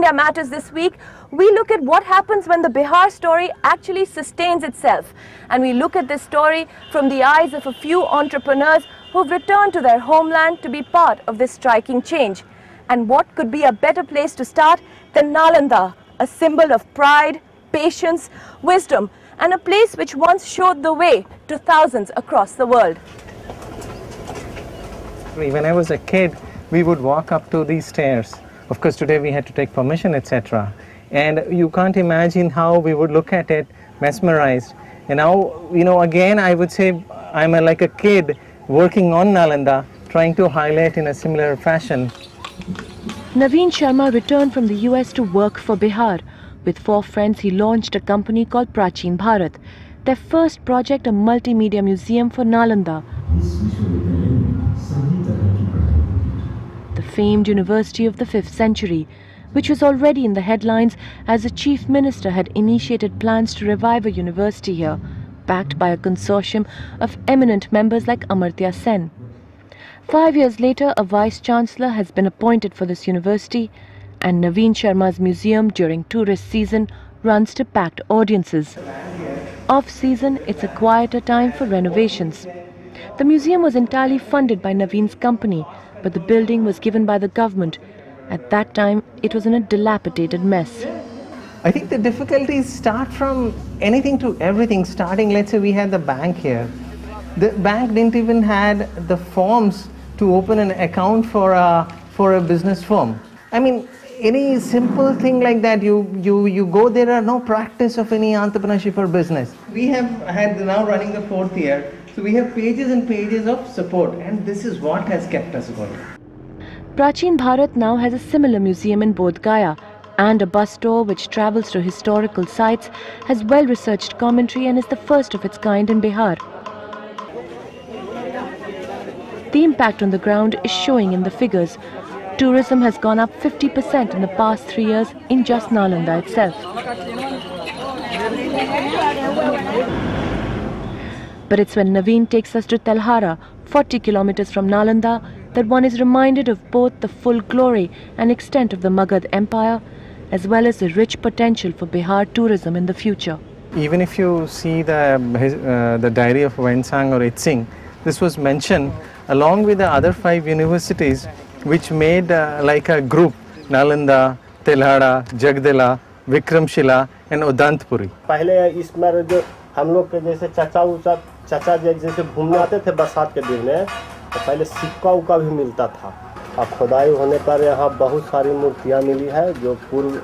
India Matters this week, we look at what happens when the Bihar story actually sustains itself. And we look at this story from the eyes of a few entrepreneurs who've returned to their homeland to be part of this striking change. And what could be a better place to start than Nalanda, a symbol of pride, patience, wisdom, and a place which once showed the way to thousands across the world. When I was a kid, we would walk up to these stairs. Of course, today we had to take permission, etc. And you can't imagine how we would look at it, mesmerized. And now, again, I would say I'm like a kid working on Nalanda, trying to highlight in a similar fashion. Naveen Sharma returned from the US to work for Bihar. With 4 friends, he launched a company called Prachin Bharat. Their first project, a multimedia museum for Nalanda. The famed university of the 5th century, which was already in the headlines as the chief minister had initiated plans to revive a university here, backed by a consortium of eminent members like Amartya Sen. 5 years later, a vice-chancellor has been appointed for this university, and Naveen Sharma's museum during tourist season runs to packed audiences. Off-season, it's a quieter time for renovations. The museum was entirely funded by Naveen's company, but the building was given by the government. At that time, it was in a dilapidated mess. I think the difficulties start from anything to everything. Starting, let's say we had the bank here. The bank didn't even had the forms to open an account for a business firm. I mean, any simple thing like that, you go, there are no practice of any entrepreneurship or business. We have had now running the 4th year, so we have pages and pages of support, and this is what has kept us going. Prachin Bharat now has a similar museum in Bodh Gaya, and a bus tour which travels to historical sites, has well-researched commentary and is the first of its kind in Bihar. The impact on the ground is showing in the figures. Tourism has gone up 50% in the past 3 years in just Nalanda itself. But it's when Naveen takes us to Telhara, 40 kilometers from Nalanda, that one is reminded of both the full glory and extent of the Magad Empire, as well as the rich potential for Bihar tourism in the future. Even if you see the diary of Wensang or Itzing, this was mentioned along with the other 5 universities which made like a group, Nalanda, Telhara, Jagdala, Vikramshila and Udantpuri. पहले इसमें जो हम लोग के जैसे चाचा जैसे घूमने आते थे बरसात के दिन में, तो पहले सिक्का उक्का भी मिलता था। अब खुदाई होने पर यहाँ बहुत सारी मूर्तियाँ मिली है जो पूर्व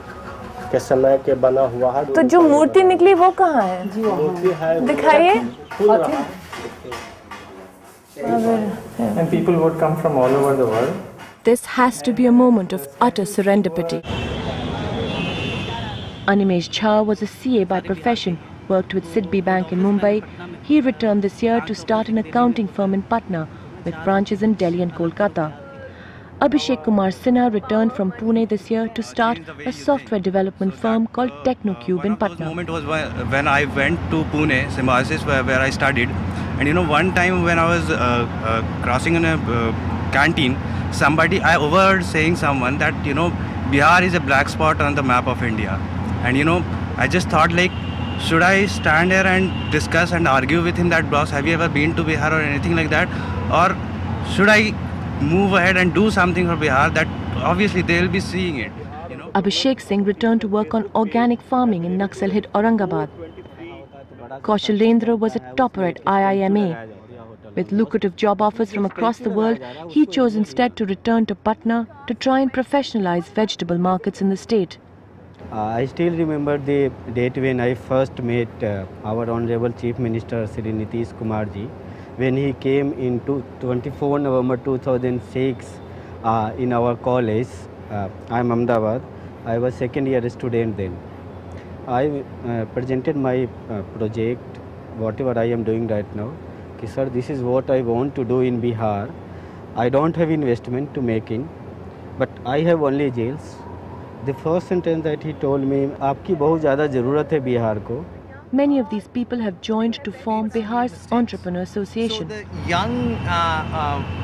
के समय के बना हुआ है। तो जो मूर्ति निकली वो कहाँ है? मूर्ति है, दिखाइए। And people would come from all over the world. This has to be a moment of utter serendipity. Animesh Jha was a CA by profession, worked with Sidbi Bank in Mumbai. He returned this year to start an accounting firm in Patna, with branches in Delhi and Kolkata. Abhishek Kumar Sinha returned from Pune this year to start a software development firm called TechnoCube in Patna. The moment was when I went to Pune, Symbiosis, where I studied. And one time when I was crossing in a canteen, I overheard saying someone that, Bihar is a black spot on the map of India. And, I just thought like, should I stand here and discuss and argue with him that, boss, have you ever been to Bihar or anything like that? Or should I move ahead and do something for Bihar that obviously they will be seeing it? Abhishek Singh returned to work on organic farming in Naxal-hit Aurangabad. Kaushalendra was a topper at IIMA. With lucrative job offers from across the world, he chose instead to return to Patna to try and professionalize vegetable markets in the state. I still remember the date when I first met our Honorable Chief Minister Shri Nitish Kumar ji, when he came in 24 November 2006 in our college. I am Ahmedabad. I was second year student then. I presented my project, whatever I am doing right now. Okay, sir, this is what I want to do in Bihar. I don't have investment to make in, but I have only jails. The first sentence that he told me, आपकी बहुत ज़्यादा ज़रूरत है बिहार को, Many of these people have joined to form Bihar's Entrepreneur Association. So the young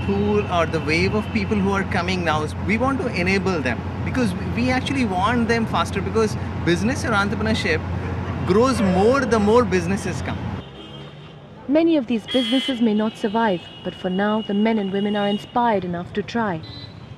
pool or the wave of people who are coming now, we want to enable them because we actually want them faster, because business or entrepreneurship grows more the more businesses come. Many of these businesses may not survive, but for now the men and women are inspired enough to try.